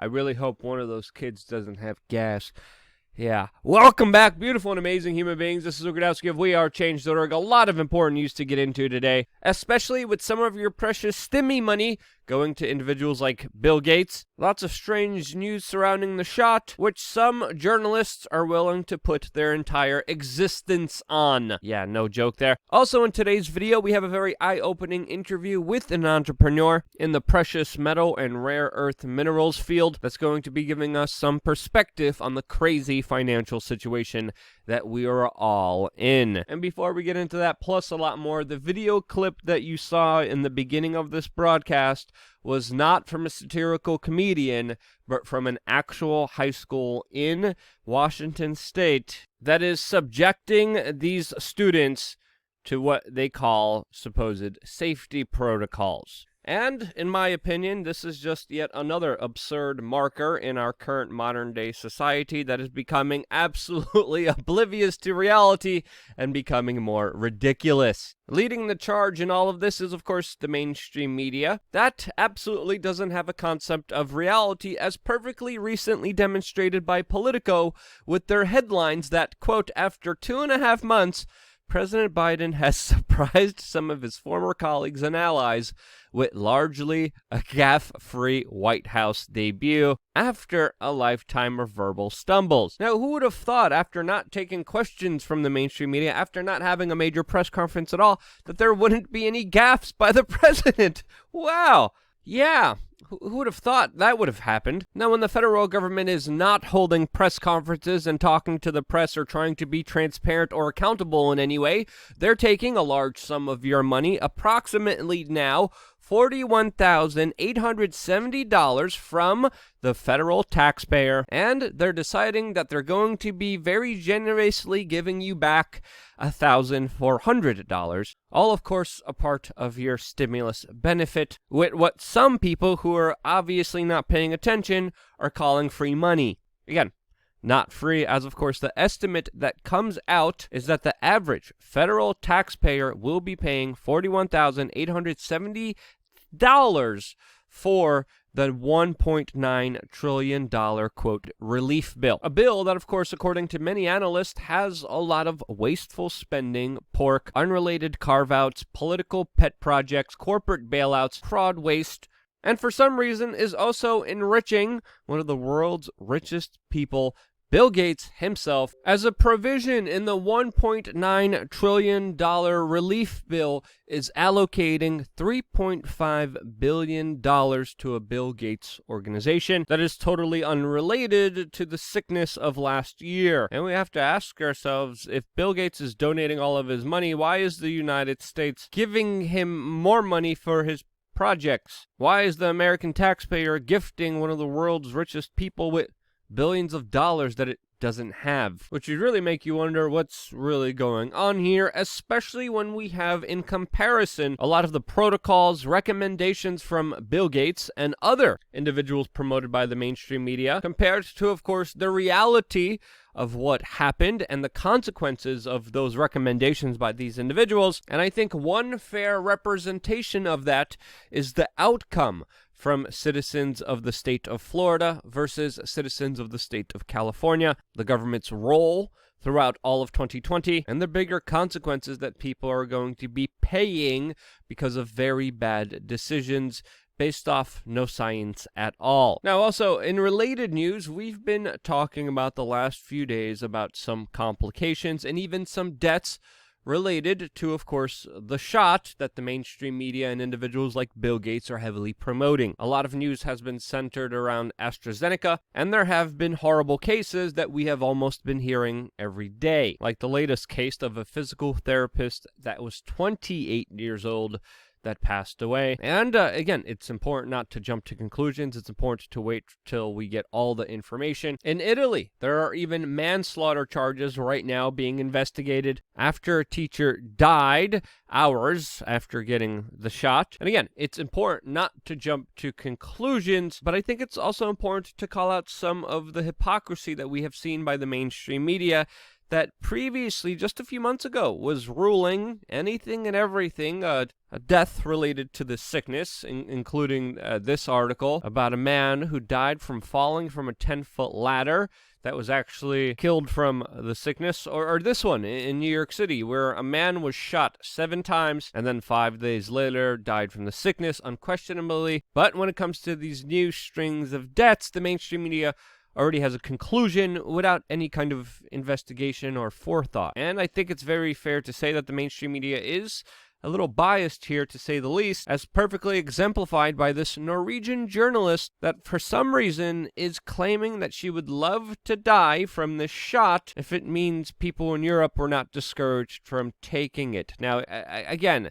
really hope one of those kids doesn't have gas. Yeah. Welcome back, beautiful and amazing human beings. This is Ukradowski of WeAreChange.org. A lot of important news to get into today, especially with some of your precious stimmy money going to individuals like Bill Gates. Lots of strange news surrounding the shot, which some journalists are willing to put their entire existence on. Yeah, no joke there. Also in today's video, we have a very eye-opening interview with an entrepreneur in the precious metal and rare earth minerals field that's going to be giving us some perspective on the crazy financial situation that we are all in. And before we get into that, plus a lot more, the video clip that you saw in the beginning of this broadcast was not from a satirical comedian, but from an actual high school in Washington State that is subjecting these students to what they call supposed safety protocols. And, in my opinion, this is just yet another absurd marker in our current modern-day society that is becoming absolutely oblivious to reality and becoming more ridiculous. Leading the charge in all of this is, of course, the mainstream media. That absolutely doesn't have a concept of reality, as perfectly recently demonstrated by Politico with their headlines that, quote, after 2.5 months, President Biden has surprised some of his former colleagues and allies with largely a gaffe-free White House debut after a lifetime of verbal stumbles. Now, who would have thought, after not taking questions from the mainstream media, after not having a major press conference at all, that there wouldn't be any gaffes by the president? Wow. Yeah. Who would have thought that would have happened? Now, when the federal government is not holding press conferences and talking to the press or trying to be transparent or accountable in any way, they're taking a large sum of your money, approximately now $41,870 from the federal taxpayer, and they're deciding that they're going to be very generously giving you back $1,400, all of course a part of your stimulus benefit, with what some people who are obviously not paying attention are calling free money. Again, not free, as of course the estimate that comes out is that the average federal taxpayer will be paying $41,870 for the $1.9 trillion, quote, relief bill. A bill that, of course, according to many analysts, has a lot of wasteful spending, pork, unrelated carve-outs, political pet projects, corporate bailouts, fraud, waste, and for some reason is also enriching one of the world's richest people, Bill Gates himself. As a provision in the $1.9 trillion relief bill is allocating $3.5 billion to a Bill Gates organization that is totally unrelated to the sickness of last year. And we have to ask ourselves, if Bill Gates is donating all of his money, why is the United States giving him more money for his projects? Why is the American taxpayer gifting one of the world's richest people with billions of dollars that it doesn't have? Which would really make you wonder what's really going on here, especially when we have in comparison a lot of the protocols, recommendations from Bill Gates and other individuals promoted by the mainstream media, compared to, of course, the reality of what happened and the consequences of those recommendations by these individuals. And I think one fair representation of that is the outcome from citizens of the state of Florida versus citizens of the state of California, the government's role throughout all of 2020, and the bigger consequences that people are going to be paying because of very bad decisions based off no science at all. Now, also, in related news, we've been talking about the last few days about some complications and even some deaths related to, of course, the shot that the mainstream media and individuals like Bill Gates are heavily promoting. A lot of news has been centered around AstraZeneca, and there have been horrible cases that we have almost been hearing every day, like the latest case of a physical therapist that was 28 years old that passed away. And again, it's important not to jump to conclusions. It's important to wait till we get all the information. In Italy, there are even manslaughter charges right now being investigated after a teacher died hours after getting the shot. And again, it's important not to jump to conclusions, but I think it's also important to call out some of the hypocrisy that we have seen by the mainstream media that previously, just a few months ago, was ruling anything and everything, a death related to the sickness, including this article about a man who died from falling from a 10-foot ladder that was actually killed from the sickness, or this one in New York City, where a man was shot 7 times and then 5 days later died from the sickness, unquestionably. But when it comes to these new strings of deaths, the mainstream media already has a conclusion without any kind of investigation or forethought. And I think it's very fair to say that the mainstream media is a little biased here, to say the least, as perfectly exemplified by this Norwegian journalist that for some reason is claiming that she would love to die from this shot if it means people in Europe were not discouraged from taking it. Now, again,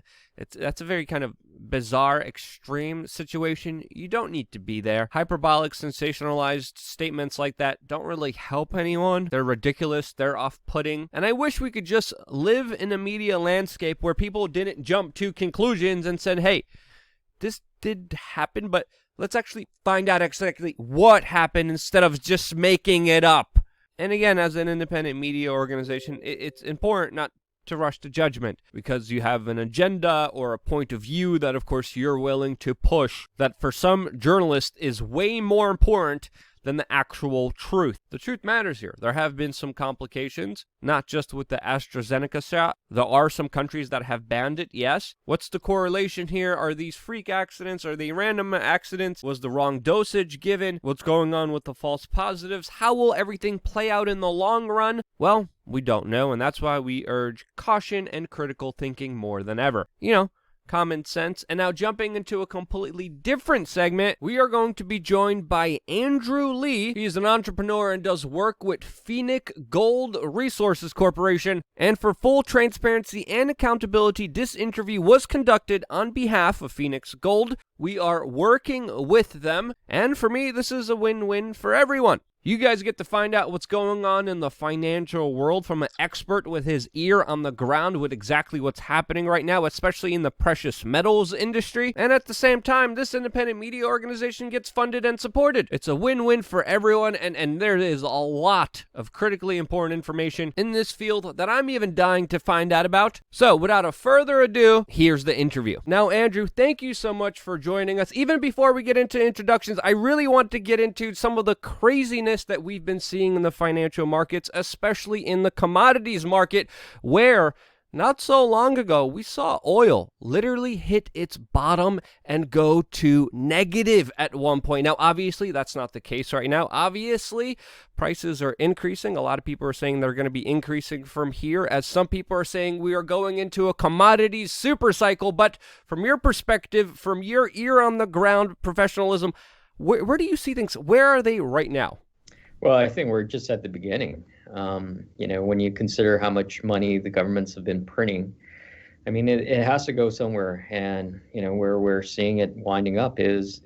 that's a very kind of bizarre, extreme situation. You don't need to be there. Hyperbolic, sensationalized statements like that don't really help anyone. They're ridiculous. They're off-putting. And I wish we could just live in a media landscape where people didn't jump to conclusions and said, hey, this did happen, but let's actually find out exactly what happened instead of just making it up. And again, as an independent media organization, it's important not to rush to judgment because you have an agenda or a point of view that, of course, you're willing to push that for some journalists is way more important than the actual truth. The truth matters here. There have been some complications, not just with the AstraZeneca shot. There are some countries that have banned it, yes. What's the correlation here? Are these freak accidents? Are they random accidents? Was the wrong dosage given? What's going on with the false positives? How will everything play out in the long run? Well, we don't know, and that's why we urge caution and critical thinking more than ever. Common sense. And now jumping into a completely different segment, we are going to be joined by Andrew Lee. He's an entrepreneur and does work with Phoenix Gold Resources Corporation. And for full transparency and accountability, this interview was conducted on behalf of Phoenix Gold. We are working with them, and for me, this is a win-win for everyone. You guys get to find out what's going on in the financial world from an expert with his ear on the ground with exactly what's happening right now, especially in the precious metals industry. And at the same time, this independent media organization gets funded and supported. It's a win-win for everyone, and there is a lot of critically important information in this field that I'm even dying to find out about. So, without a further ado, here's the interview. Now, Andrew, thank you so much for joining us. Even before we get into introductions, I really want to get into some of the craziness that we've been seeing in the financial markets, especially in the commodities market, where not so long ago we saw oil literally hit its bottom and go to negative at one point. Now, obviously, that's not the case right now. Obviously, prices are increasing. A lot of people are saying they're going to be increasing from here, as some people are saying we are going into a commodities super cycle. But from your perspective, from your ear on the ground professionalism, where do you see things? Where are they right now? Well, I think we're just at the beginning. When you consider how much money the governments have been printing, I mean, it has to go somewhere. And, where we're seeing it winding up is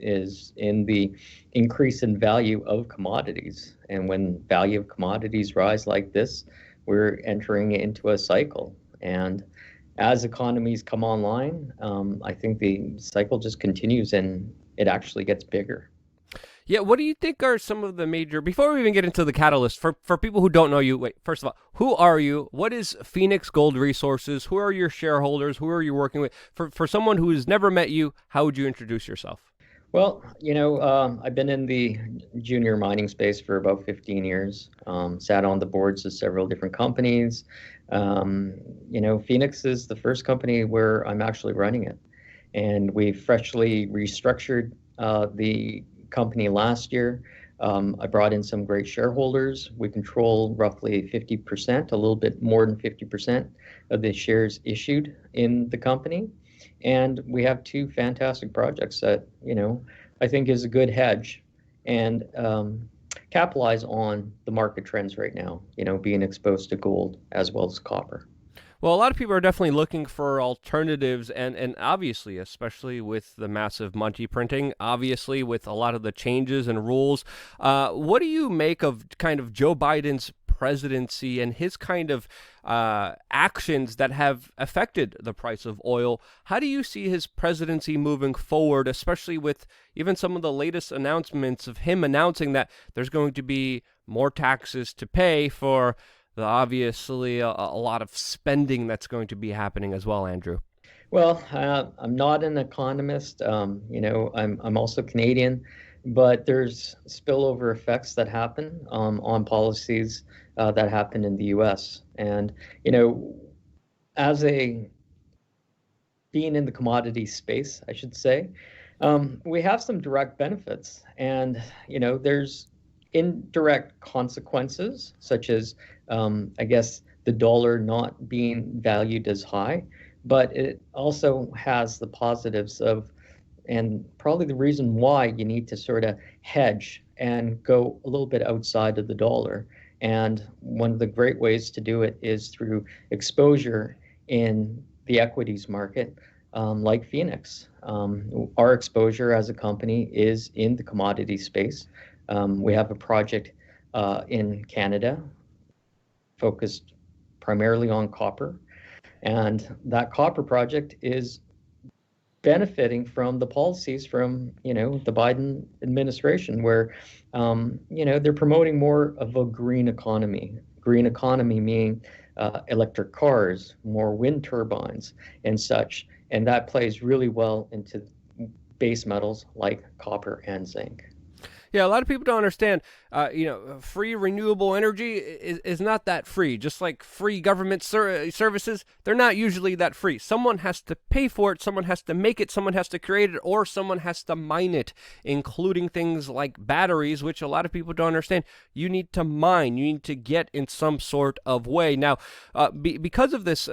in the increase in value of commodities. And when value of commodities rise like this, we're entering into a cycle. And as economies come online, I think the cycle just continues and it actually gets bigger. Yeah, what do you think are some of the major, before we even get into the catalyst, for people who don't know you, wait, first of all, who are you? What is Phoenix Gold Resources? Who are your shareholders? Who are you working with? For someone who has never met you, how would you introduce yourself? Well, I've been in the junior mining space for about 15 years, sat on the boards of several different companies. Phoenix is the first company where I'm actually running it. And we freshly restructured the company last year. I brought in some great shareholders. We control roughly 50%, a little bit more than 50% of the shares issued in the company. And we have 2 fantastic projects that, I think is a good hedge and capitalize on the market trends right now, being exposed to gold as well as copper. Well, a lot of people are definitely looking for alternatives, and obviously, especially with the massive money printing, obviously with a lot of the changes and rules. What do you make of kind of Joe Biden's presidency and his kind of actions that have affected the price of oil? How do you see his presidency moving forward, especially with even some of the latest announcements of him announcing that there's going to be more taxes to pay for obviously a lot of spending that's going to be happening as well, Andrew. Well, I'm not an economist. I'm also Canadian, but there's spillover effects that happen on policies that happen in the U.S. And you know, as a being in the commodity space, I should say, we have some direct benefits, and there's indirect consequences, such as, I guess, the dollar not being valued as high, but it also has the positives of, and probably the reason why you need to sort of hedge and go a little bit outside of the dollar. And one of the great ways to do it is through exposure in the equities market, like Phoenix. Our exposure as a company is in the commodity space. We have a project in Canada focused primarily on copper, and that copper project is benefiting from the policies from the Biden administration, where they're promoting more of a green economy. Green economy meaning electric cars, more wind turbines, and such, and that plays really well into base metals like copper and zinc. Yeah, a lot of people don't understand. Free renewable energy is not that free. Just like free government services, they're not usually that free. Someone has to pay for it, someone has to make it, someone has to create it, or someone has to mine it, including things like batteries, which a lot of people don't understand. You need to mine, you need to get in some sort of way. Now, because of this,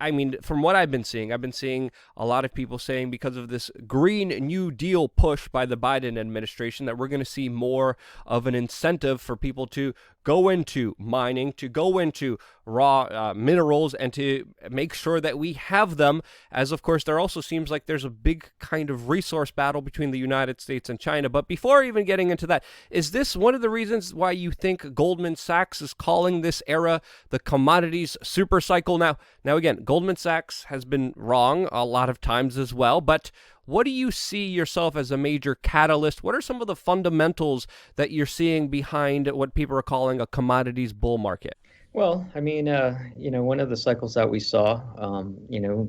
I mean, from what I've been seeing a lot of people saying because of this Green New Deal push by the Biden administration that we're going to see more of an incentive for people to go into mining, to go into raw minerals, and to make sure that we have them. As of course, there also seems like there's a big kind of resource battle between the United States and China. But before even getting into that, is this one of the reasons why you think Goldman Sachs is calling this era the commodities super cycle? Now again, Goldman Sachs has been wrong a lot of times as well, but what do you see yourself as a major catalyst? What are some of the fundamentals that you're seeing behind what people are calling a commodities bull market? Well, I mean, one of the cycles that we saw,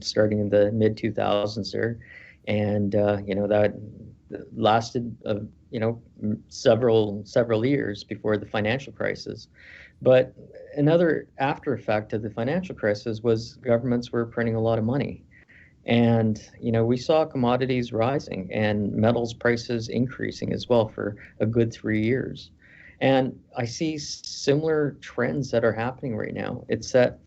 starting in the mid 2000s there, and that lasted, several years before the financial crisis. But another after effect of the financial crisis was governments were printing a lot of money. And, we saw commodities rising and metals prices increasing as well for a good 3 years. And I see similar trends that are happening right now. It's that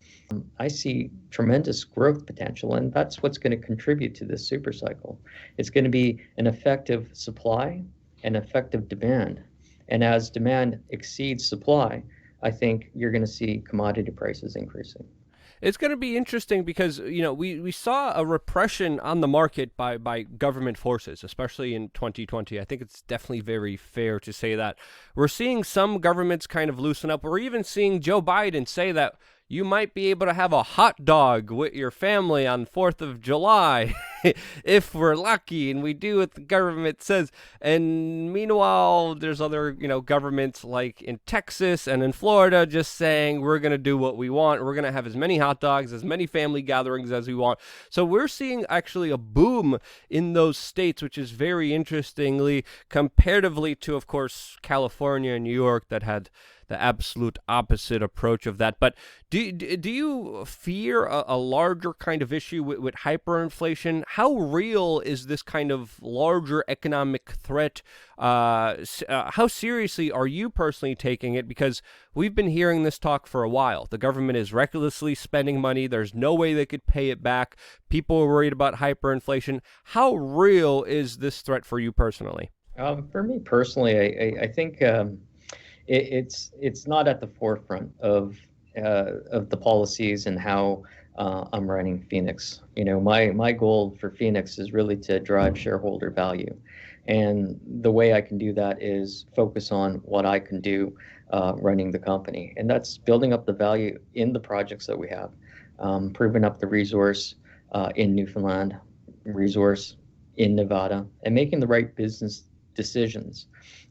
I see tremendous growth potential, and that's what's going to contribute to this super cycle. It's going to be an effective supply and effective demand. And as demand exceeds supply, I think you're going to see commodity prices increasing. It's going to be interesting because, we saw a repression on the market by government forces, especially in 2020. I think it's definitely very fair to say that. We're seeing some governments kind of loosen up. We're even seeing Joe Biden say that you might be able to have a hot dog with your family on 4th of July if we're lucky and we do what the government says. And meanwhile, there's other, governments like in Texas and in Florida just saying we're going to do what we want. We're going to have as many hot dogs, as many family gatherings as we want. So we're seeing actually a boom in those states, which is very interestingly comparatively to, of course, California and New York that had the absolute opposite approach of that. But do you fear a larger kind of issue with hyperinflation? How real is this kind of larger economic threat? How seriously are you personally taking it? Because we've been hearing this talk for a while. The government is recklessly spending money. There's no way they could pay it back. People are worried about hyperinflation. How real is this threat for you personally? For me personally, I think it's not at the forefront of the policies and how I'm running Phoenix. My goal for Phoenix is really to drive shareholder value, and the way I can do that is focus on what I can do running the company, and that's building up the value in the projects that we have, proving up the resource in Newfoundland, resource in Nevada, and making the right business decisions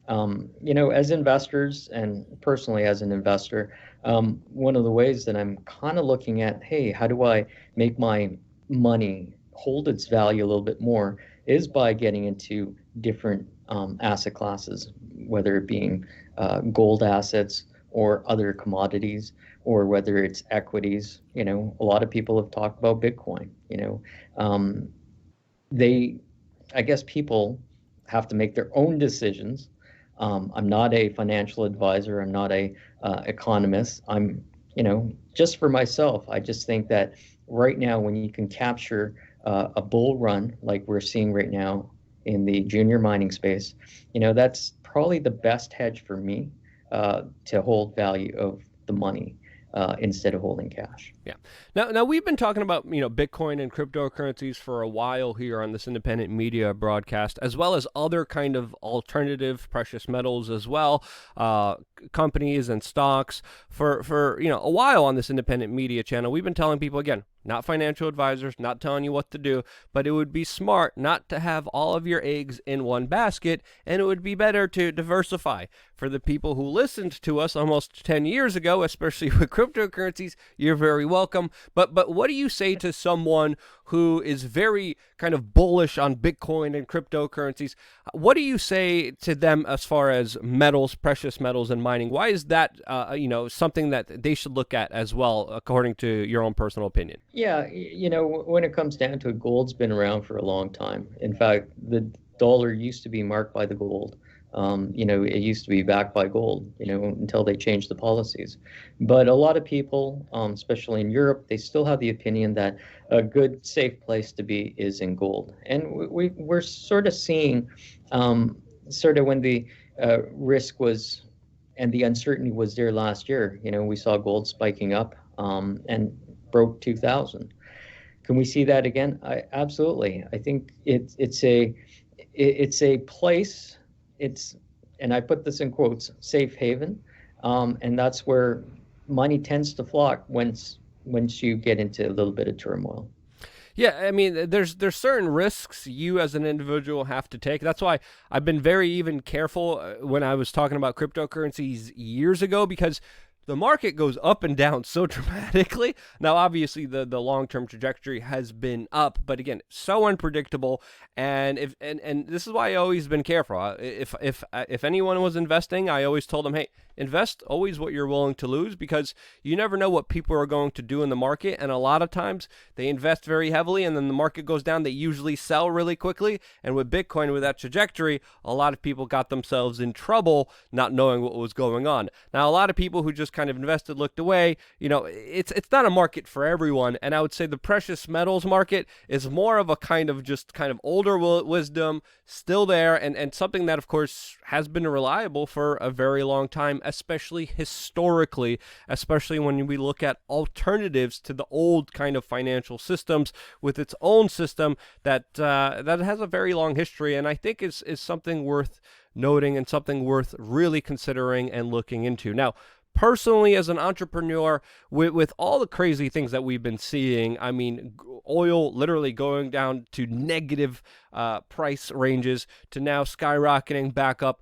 As investors and personally as an investor, one of the ways that I'm kind of looking at, hey, how do I make my money hold its value a little bit more, is by getting into different asset classes, whether it being gold assets or other commodities, or whether it's equities. A lot of people have talked about Bitcoin. They I guess people have to make their own decisions. I'm not a financial advisor. I'm not a economist. Just for myself, I just think that right now, when you can capture a bull run like we're seeing right now in the junior mining space, that's probably the best hedge for me to hold value of the money instead of holding cash. Yeah. Now we've been talking about Bitcoin and cryptocurrencies for a while here on this independent media broadcast, as well as other kind of alternative precious metals as well, companies and stocks for a while on this independent media channel. We've been telling people, again, not financial advisors, not telling you what to do, but it would be smart not to have all of your eggs in one basket, and it would be better to diversify. For the people who listened to us almost 10 years ago, especially with cryptocurrencies, you're very welcome. But what do you say to someone who is very kind of bullish on Bitcoin and cryptocurrencies? What do you say to them as far as metals, precious metals, and mining? Why is that something that they should look at as well, according to your own personal opinion? Yeah, when it comes down to it, gold's been around for a long time. In fact, the dollar used to be marked by the gold. It used to be backed by gold, until they changed the policies. But a lot of people, especially in Europe, they still have the opinion that a good, safe place to be is in gold. And we're sort of seeing, sort of when the risk was and the uncertainty was there last year, we saw gold spiking up and broke 2000. Can we see that again? Absolutely. I think it's a place. And I put this in quotes, safe haven, and that's where money tends to flock once you get into a little bit of turmoil. Yeah, I mean, there's certain risks you as an individual have to take. That's why I've been very even careful when I was talking about cryptocurrencies years ago, because the market goes up and down so dramatically. Now, obviously, the long-term trajectory has been up, but again, so unpredictable. And this is why I always been careful. If anyone was investing, I always told them, hey, invest always what you're willing to lose, because you never know what people are going to do in the market. And a lot of times they invest very heavily, and then the market goes down. They usually sell really quickly. And with Bitcoin, with that trajectory, a lot of people got themselves in trouble not knowing what was going on. Now, a lot of people who just kind of invested looked away. It's not a market for everyone. And I would say the precious metals market is more of a kind of older wisdom, still there, and something that, of course, has been reliable for a very long time, especially historically, especially when we look at alternatives to the old kind of financial systems with its own system that has a very long history, and I think is something worth noting and something worth really considering and looking into. Now, personally, as an entrepreneur, with all the crazy things that we've been seeing, I mean, oil literally going down to negative price ranges to now skyrocketing back up.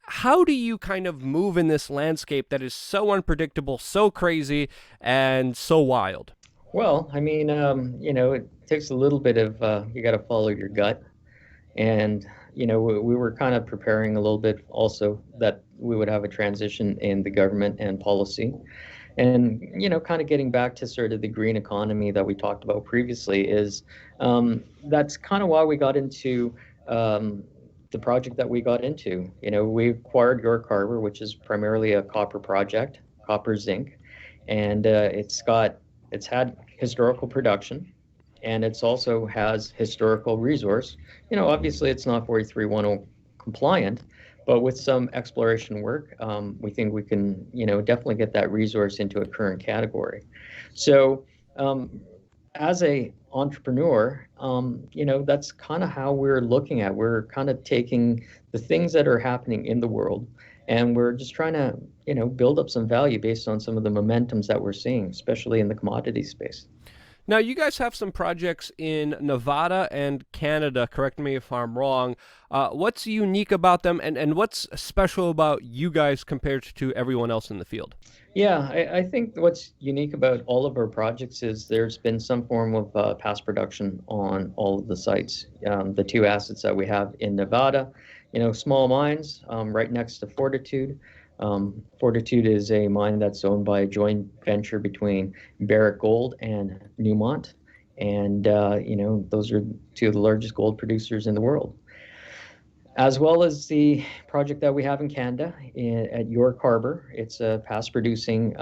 How do you kind of move in this landscape that is so unpredictable, so crazy, and so wild? Well, I mean, it takes a little bit of you got to follow your gut. And we were kind of preparing a little bit also that we would have a transition in the government and policy. And kind of getting back to sort of the green economy that we talked about previously is that's kind of why we got into the project that we got into. We acquired York Harbor, which is primarily a copper project, copper zinc, and it's had historical production, and it's also has historical resource. Obviously it's not 4310 compliant, but with some exploration work, we think we can, definitely get that resource into a current category. So, as a entrepreneur, that's kind of how we're looking at. We're kind of taking the things that are happening in the world, and we're just trying to, build up some value based on some of the momentums that we're seeing, especially in the commodity space. Now, you guys have some projects in Nevada and Canada. Correct me if I'm wrong. What's unique about them, and what's special about you guys compared to everyone else in the field? Yeah, I think what's unique about all of our projects is there's been some form of past production on all of the sites. The two assets that we have in Nevada, small mines right next to Fortitude. Fortitude is a mine that's owned by a joint venture between Barrick Gold and Newmont. And, those are two of the largest gold producers in the world. As well as the project that we have in Canada at York Harbor. It's a past producing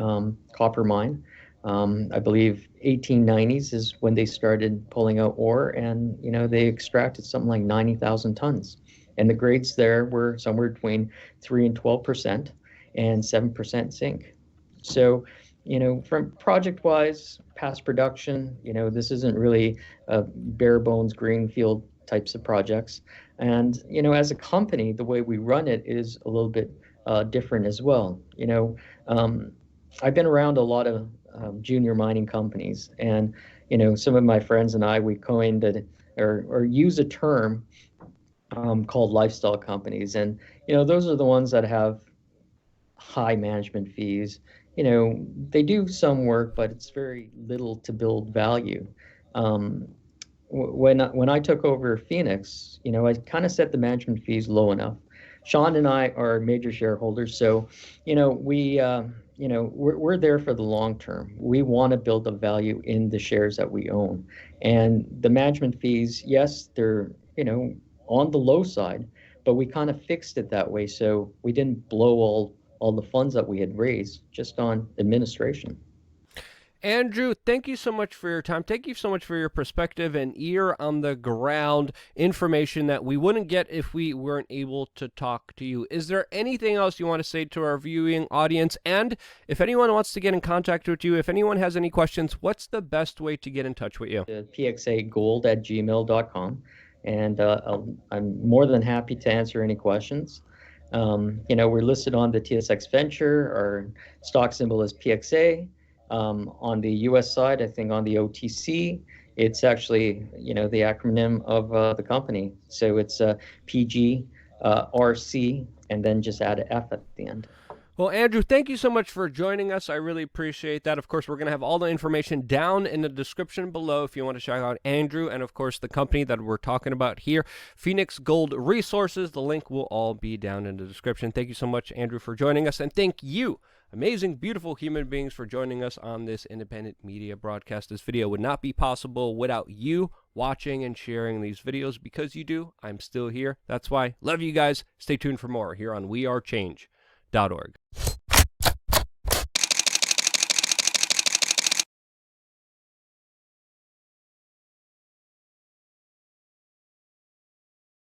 copper mine. I believe 1890s is when they started pulling out ore, and they extracted something like 90,000 tons. And the grades there were somewhere between 3 and 12% and 7% zinc. So, from project-wise, past production, this isn't really bare bones greenfield types of projects. And, as a company, the way we run it is a little bit different as well. I've been around a lot of junior mining companies, and, some of my friends and I, we coined it or use a term called lifestyle companies. And, those are the ones that have high management fees. They do some work, but it's very little to build value. When I took over Phoenix, I kind of set the management fees low enough. Sean and I are major shareholders, so we're there for the long term. We want to build the value in the shares that we own, and the management fees, yes, they're on the low side, but we kind of fixed it that way, so we didn't blow all the funds that we had raised just on administration. Andrew, thank you so much for your time. Thank you so much for your perspective and ear on the ground information that we wouldn't get if we weren't able to talk to you. Is there anything else you want to say to our viewing audience? And if anyone wants to get in contact with you, if anyone has any questions, what's the best way to get in touch with you? pxagold@gmail.com. And I'm more than happy to answer any questions. We're listed on the TSX Venture. Our stock symbol is PXA. On the US side, I think on the OTC, it's actually, the acronym of the company. So it's PGRC, and then just add an F at the end. Well, Andrew, thank you so much for joining us. I really appreciate that. Of course, we're going to have all the information down in the description below if you want to check out Andrew and, of course, the company that we're talking about here, Phoenix Gold Resources. The link will all be down in the description. Thank you so much, Andrew, for joining us. And thank you, amazing, beautiful human beings, for joining us on this independent media broadcast. This video would not be possible without you watching and sharing these videos. Because you do, I'm still here. That's why. Love you guys. Stay tuned for more here on wearechange.org.